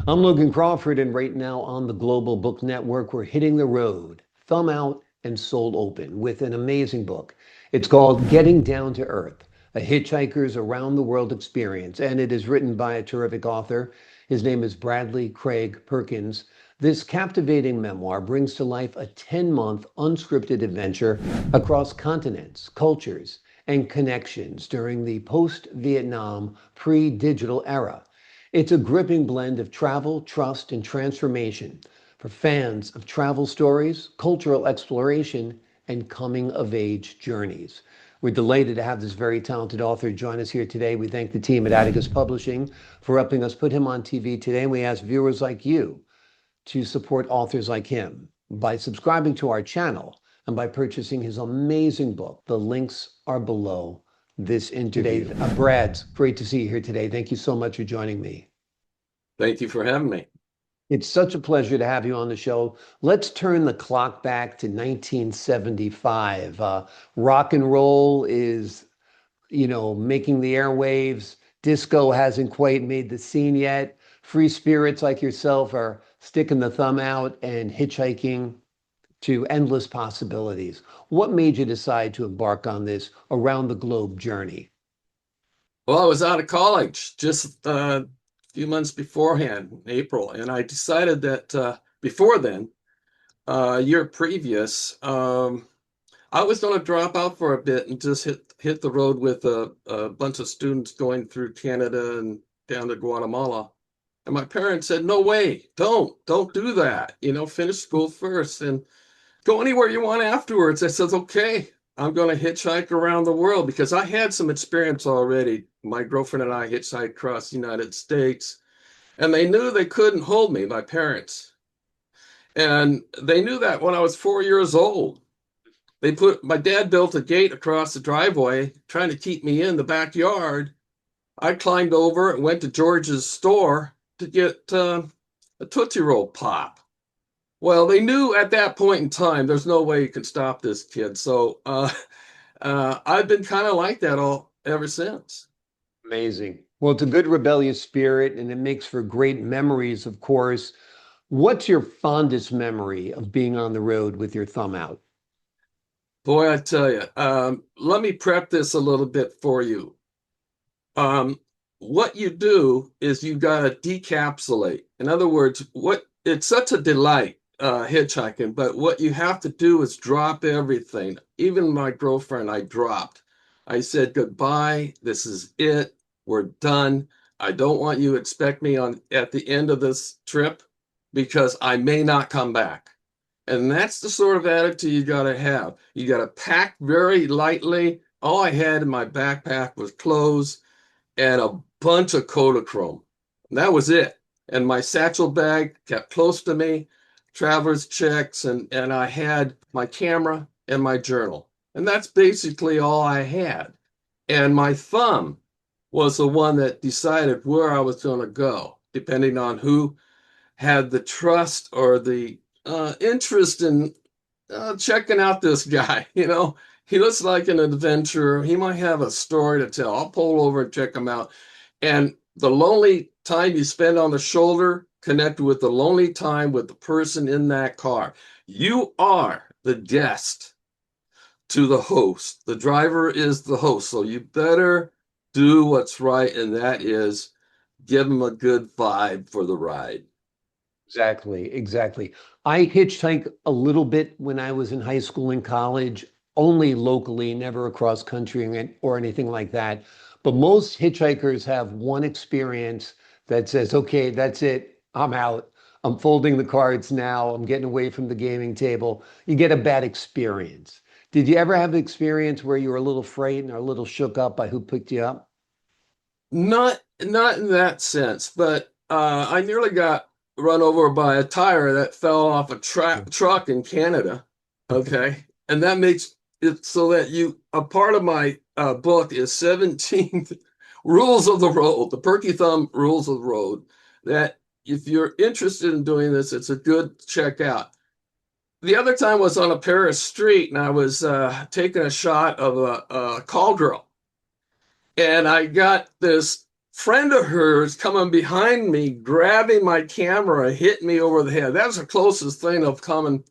I'm Logan Crawford, and right now on the Global Book Network, we're hitting the road, thumb out and soul open, with an amazing book. It's called Getting Down to Earth, a hitchhiker's around the world experience, and it is written by a terrific author. His name is Bradley Craig Perkins. This captivating memoir brings to life a 10-month unscripted adventure across continents, cultures, and connections during the post-Vietnam, pre-digital era. It's a gripping blend of travel, trust, and transformation for fans of travel stories, cultural exploration, and coming of age journeys. We're delighted to have this very talented author join us here today. We thank the team at Atticus Publishing for helping us put him on TV today. And we ask viewers like you to support authors like him by subscribing to our channel and by purchasing his amazing book. The links are below this interview. Brad, great to see you here today. Thank you so much for joining me. Thank you for having me. It's such a pleasure to have you on the show. Let's turn the clock back to 1975. Rock and roll is, making the airwaves. Disco hasn't quite made the scene yet. Free spirits like yourself are sticking the thumb out and hitchhiking to endless possibilities. What made you decide to embark on this around the globe journey? Well, I was out of college just a few months beforehand, in April, and I decided that before then, a year previous, I was going to drop out for a bit and just hit the road with a bunch of students going through Canada and down to Guatemala. And my parents said, "No way, don't do that. Finish school first and go anywhere you want afterwards." I said, "Okay, I'm going to hitchhike around the world," because I had some experience already. My girlfriend and I hitchhiked across the United States, and they knew they couldn't hold me, my parents. And they knew that when I was 4 years old. My dad built a gate across the driveway, trying to keep me in the backyard. I climbed over and went to George's store to get a Tootsie Roll Pop. Well, they knew at that point in time, there's no way you can stop this kid. So I've been kind of like that all ever since. Amazing. Well, it's a good rebellious spirit and it makes for great memories, of course. What's your fondest memory of being on the road with your thumb out? Boy, I tell you, let me prep this a little bit for you. What you do is you got to decapsulate. In other words, it's such a delight hitchhiking, but what you have to do is drop everything. Even my girlfriend, I dropped. I said, "Goodbye. This is it. We're done. I don't want you to expect me at the end of this trip because I may not come back." And that's the sort of attitude you got to have. You got to pack very lightly. All I had in my backpack was clothes and a bunch of Kodachrome. And that was it. And my satchel bag kept close to me, traveler's checks, and I had my camera and my journal. And that's basically all I had. And my thumb was the one that decided where I was going to go, depending on who had the trust or the interest in checking out this guy. He looks like an adventurer. He might have a story to tell. I'll pull over and check him out. And the lonely time you spend on the shoulder connected with the lonely time with the person in that car. You are the guest to the host. The driver is the host. So you better do what's right, and that is give him a good vibe for the ride. Exactly, exactly. I hitchhiked a little bit when I was in high school and college, only locally, never across country or anything like that. But most hitchhikers have one experience that says, okay, that's it. I'm out. I'm folding the cards now. I'm getting away from the gaming table. You get a bad experience. Did you ever have an experience where you were a little frightened or a little shook up by who picked you up? Not in that sense, but I nearly got run over by a tire that fell off a truck in Canada. Okay, and that makes it so that a part of my book is 17 rules of the road, the Perky Thumb rules of the road. That if you're interested in doing this, it's a good check out. The other time was on a Paris street, and I was taking a shot of a call girl. And I got this friend of hers coming behind me, grabbing my camera, hit me over the head. That was the closest thing of coming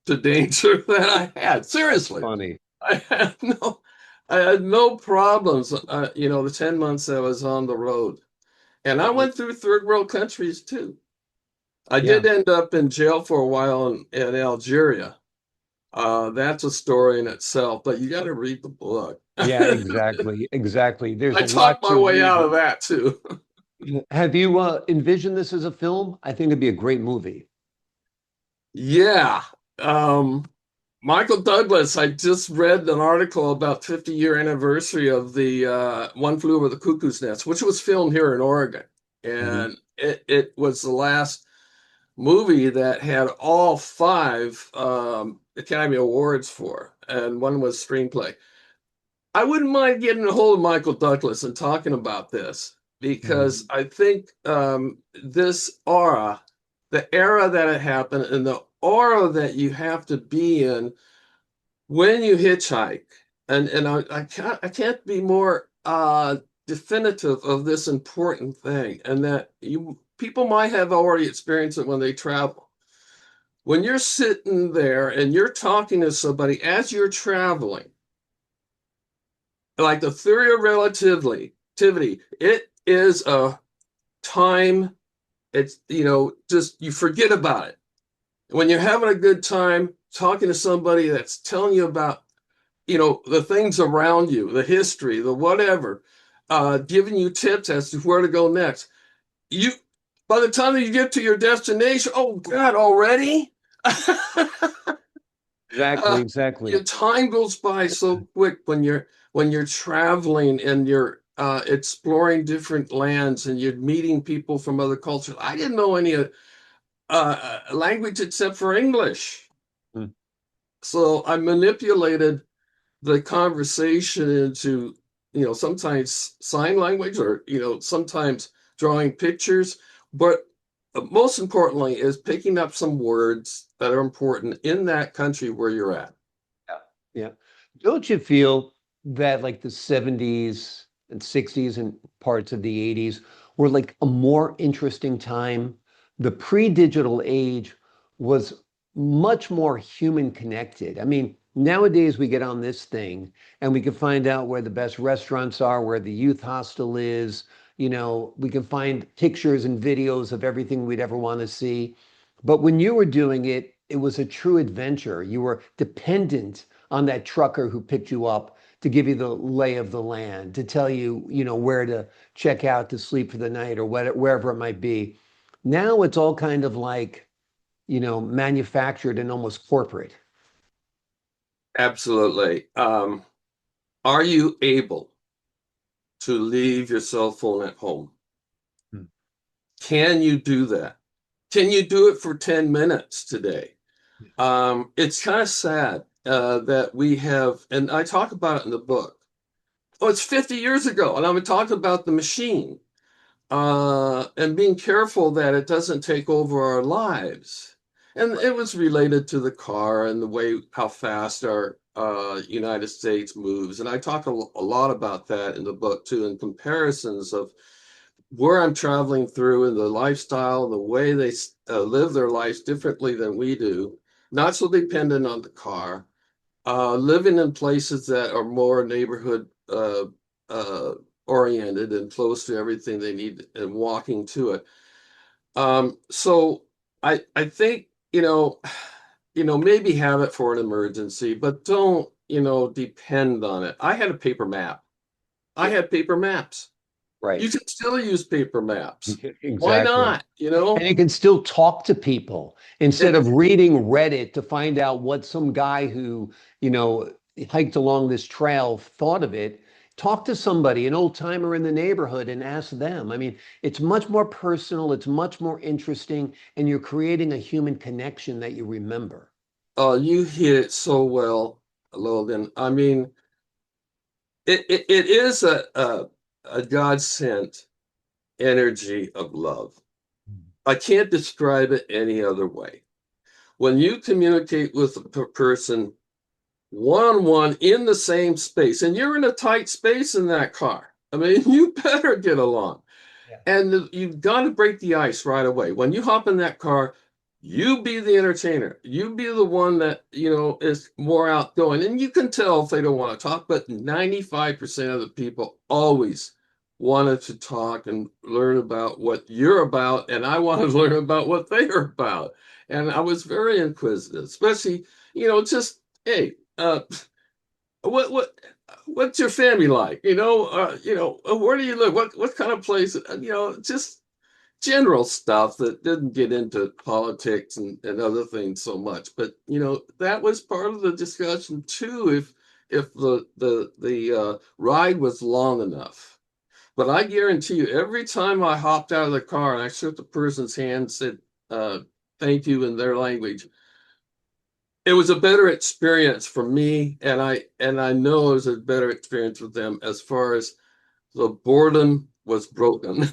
to danger that I had. That's Seriously, funny. I had no, I had no problems. The 10 months I was on the road, and I went through third world countries too. I Yeah. did end up in jail for a while in Algeria. That's a story in itself, but you got to read the book. Yeah, exactly. Exactly. There's I a lot talked my to way read out of here. that too. Have you envisioned this as a film? I think it'd be a great movie. Yeah. Um, Michael Douglas, I just read an article about 50-year anniversary of the One Flew Over the Cuckoo's Nest, which was filmed here in Oregon. Hmm. And it was the last movie that had all five Academy Awards for, and one was screenplay. I wouldn't mind getting a hold of Michael Douglas and talking about this because Hmm. I think this aura, the era that it happened, and the aura that you have to be in when you hitchhike, and I can't be more definitive of this important thing, and that you people might have already experienced it when they travel. When you're sitting there and you're talking to somebody as you're traveling, like the theory of relativity, it is a time, it's, just you forget about it. When you're having a good time talking to somebody that's telling you about, the things around you, the history, the whatever, giving you tips as to where to go next. You, by the time that you get to your destination, oh God, already? Exactly, uh, your exactly. time goes by so quick when you're traveling and you're exploring different lands and you're meeting people from other cultures. I didn't know any language except for English, Mm. so I manipulated the conversation into sometimes sign language or sometimes drawing pictures, but most importantly is picking up some words that are important in that country where you're at. Yeah. Yeah. Don't you feel that like the 70s and 60s and parts of the 80s were like a more interesting time? The pre-digital age was much more human connected. I mean, nowadays we get on this thing and we can find out where the best restaurants are, where the youth hostel is. We can find pictures and videos of everything we'd ever want to see. But when you were doing it, it was a true adventure. You were dependent on that trucker who picked you up to give you the lay of the land, to tell you, where to check out to sleep for the night or wherever it might be. Now it's all kind of like, manufactured and almost corporate. Absolutely. Are you able to leave your cell phone at home? Hmm. Can you do that? Can you do it for 10 minutes today? It's kind of sad that we have, and I talk about it in the book. Oh, it's 50 years ago, and I'm talking about the machine and being careful that it doesn't take over our lives. And it was related to the car and the way how fast our United States moves. And I talk a lot about that in the book too, in comparisons of where I'm traveling through and the lifestyle, the way they live their lives differently than we do, not so dependent on the car, living in places that are more neighborhood uh, oriented and close to everything they need and walking to it. So I think maybe have it for an emergency, but don't depend on it. I had a paper map. I Yeah, had paper maps. You right. can still use paper maps. Why Exactly. not? And you can still talk to people instead It, of reading Reddit to find out what some guy who, you know, hiked along this trail thought of it. Talk to somebody, an old timer in the neighborhood, and ask them. I mean, it's much more personal, it's much more interesting, and you're creating a human connection that you remember. you hit it so well, Logan. I mean, it is a God sent energy of love. I can't describe it any other way. When you communicate with a person one on one in the same space, and you're in a tight space in that car, I mean, you better get along. And you've got to break the ice right away. When you hop in that car, you be the entertainer. You be the one that, is more outgoing. And you can tell if they don't want to talk, but 95% of the people always wanted to talk and learn about what you're about. And I wanted to learn about what they're about. And I was very inquisitive, especially, just, hey, what what's your family like? Where do you live? What kind of place? Just general stuff that didn't get into politics and other things so much. But that was part of the discussion too. If the ride was long enough. But I guarantee you, every time I hopped out of the car and I shook the person's hand, and said thank you in their language, it was a better experience for me, and I know it was a better experience with them as far as the boredom was broken.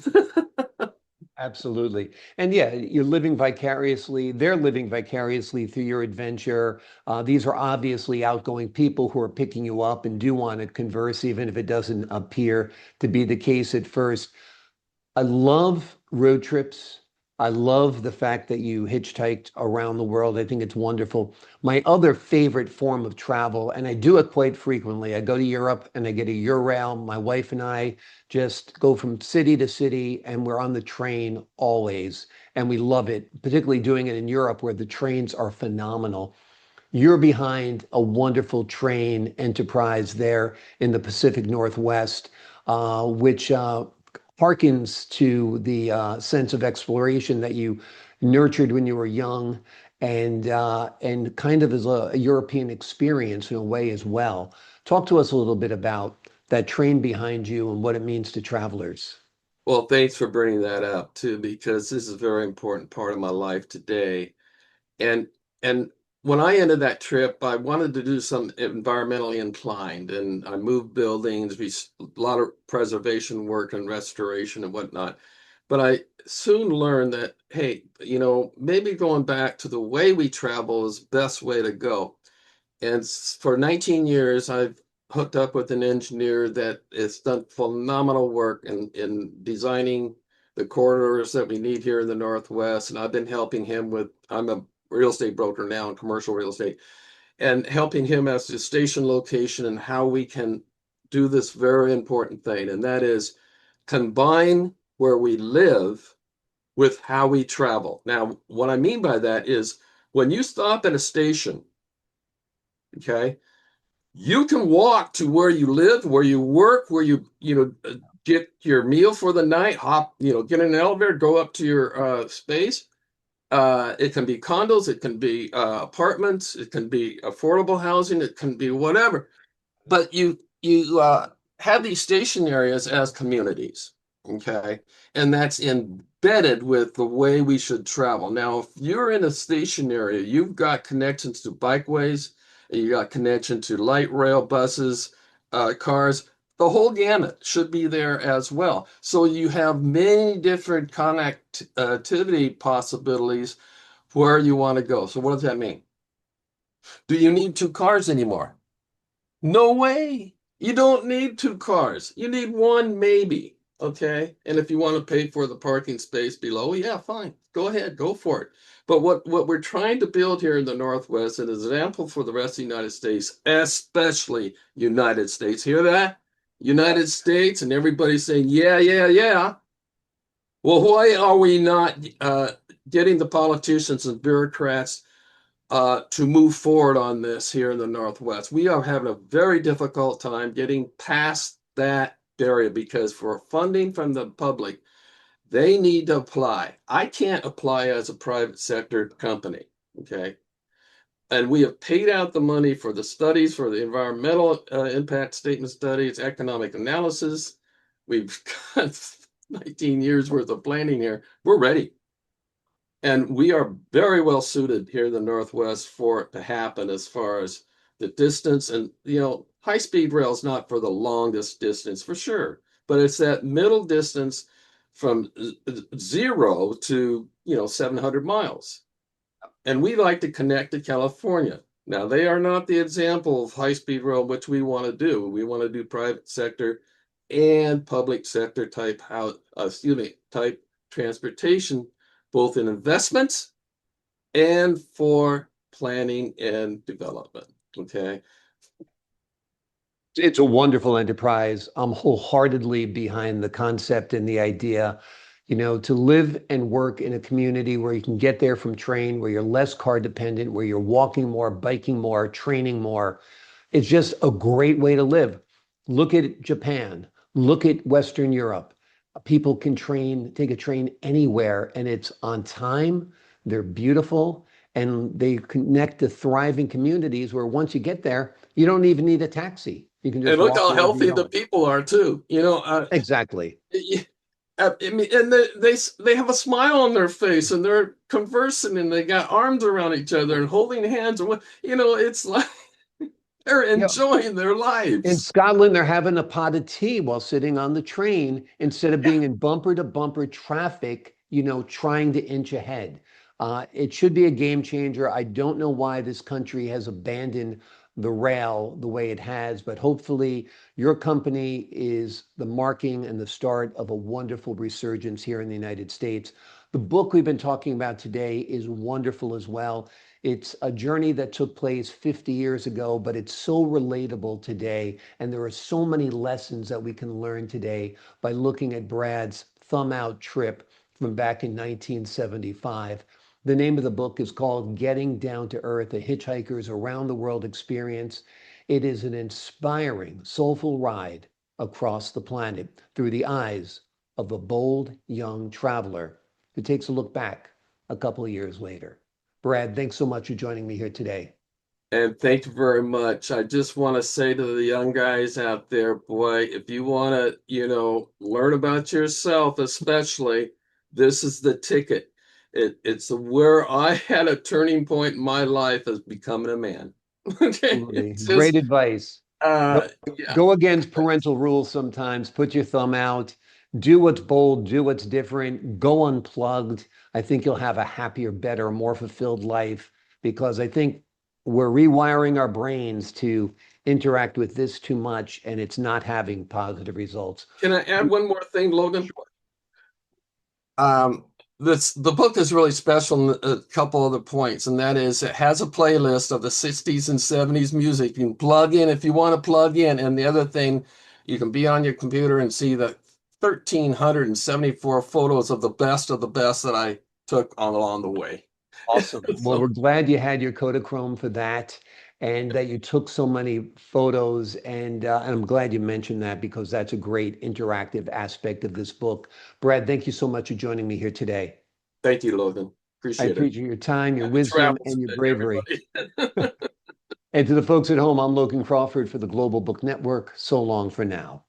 Absolutely. And yeah, you're living vicariously, they're living vicariously through your adventure. These are obviously outgoing people who are picking you up and do want to converse, even if it doesn't appear to be the case at first. I love road trips. I love the fact that you hitchhiked around the world. I think it's wonderful. My other favorite form of travel, and I do it quite frequently, I go to Europe and I get a Eurail. My wife and I just go from city to city and we're on the train always. And we love it, particularly doing it in Europe where the trains are phenomenal. You're behind a wonderful train enterprise there in the Pacific Northwest, which harkens to the sense of exploration that you nurtured when you were young, and kind of as a European experience in a way as well. Talk to us a little bit about that train behind you and what it means to travelers. Well, thanks for bringing that up too, because this is a very important part of my life today. And and when I ended that trip, I wanted to do some environmentally inclined, and I moved buildings, a lot of preservation work and restoration and whatnot. But I soon learned that, hey, maybe going back to the way we travel is the best way to go. And for 19 years, I've hooked up with an engineer that has done phenomenal work in designing the corridors that we need here in the Northwest. And I've been helping him I'm a real estate broker now in commercial real estate, and helping him as to station location and how we can do this very important thing. And that is combine where we live with how we travel. Now, what I mean by that is when you stop at a station, okay, you can walk to where you live, where you work, where get your meal for the night, hop, get in an elevator, go up to your space. It can be condos, it can be apartments, it can be affordable housing, it can be whatever. But you have these station areas as communities, okay? And that's embedded with the way we should travel. Now, if you're in a station area, you've got connections to bikeways, you got connection to light rail, buses, cars. The whole gamut should be there as well. So you have many different connectivity possibilities where you want to go. So what does that mean? Do you need two cars anymore? No way. You don't need two cars. You need one, maybe. Okay. And if you want to pay for the parking space below, yeah, fine. Go ahead, go for it. But what we're trying to build here in the Northwest, and an example for the rest of the United States, especially United States. Hear that? United States, and everybody's saying, yeah, yeah, yeah. Well, why are we not getting the politicians and bureaucrats to move forward on this here in the Northwest? We are having a very difficult time getting past that barrier because for funding from the public, they need to apply. I can't apply as a private sector company, okay? And we have paid out the money for the studies, for the environmental impact statement studies, economic analysis. We've got 19 years worth of planning here. We're ready. And we are very well suited here in the Northwest for it to happen as far as the distance. And, high speed rail is not for the longest distance for sure, but it's that middle distance from 0 to, 700 miles. And we like to connect to California. Now, they are not the example of high speed rail, which we want to do. We want to do private sector and public sector type type transportation, both in investments and for planning and development. Okay. It's a wonderful enterprise. I'm wholeheartedly behind the concept and the idea, to live and work in a community where you can get there from train, where you're less car dependent, where you're walking more, biking more, training more. It's just a great way to live. Look at Japan. Look at Western Europe. People can take a train anywhere, and it's on time. They're beautiful, and they connect to thriving communities where once you get there, you don't even need a taxi. You can And just look walk how wherever you're healthy the going. people are too. Exactly. I mean, and they have a smile on their face, and they're conversing, and they got arms around each other and holding hands, and it's like they're Yeah. enjoying their In lives. Scotland, they're having a pot of tea while sitting on the train instead of Yeah. being in bumper to bumper traffic, trying to inch ahead. It should be a game changer. I don't know why this country has abandoned the rail the way it has, but hopefully your company is the marking and the start of a wonderful resurgence here in the United States. The book we've been talking about today is wonderful as well. It's a journey that took place 50 years ago, but it's so relatable today. And there are so many lessons that we can learn today by looking at Brad's thumb out trip from back in 1975. The name of the book is called Getting Down to Earth, A Hitchhiker's Around the World Experience. It is an inspiring, soulful ride across the planet through the eyes of a bold young traveler who takes a look back a couple of years later. Brad, thanks so much for joining me here today. And thank you very much. I just want to say to the young guys out there, boy, if you want to, learn about yourself, especially, this is the ticket. It's where I had a turning point in my life as becoming a man. Okay. Absolutely. It's Great just, advice. Go, yeah. go against parental rules sometimes. Put your thumb out. Do what's bold. Do what's different. Go unplugged. I think you'll have a happier, better, more fulfilled life because I think we're rewiring our brains to interact with this too much and it's not having positive results. Can I add one more thing, Logan? Sure. Um, the book is really special in a couple other points, and that is it has a playlist of the 60s and 70s music. You can plug in if you want to plug in. And the other thing, you can be on your computer and see the 1,374 photos of the best that I took along the way. Awesome. Well, we're So glad you had your Kodachrome for that and that you took so many photos. And I'm glad you mentioned that because that's a great interactive aspect of this book. Brad, thank you so much for joining me here today. thank you, Logan. I Appreciate it. appreciate your time, your Happy wisdom, travels, and your bravery. everybody. And to the folks at home, I'm Logan Crawford for the Global Book Network. So long for now.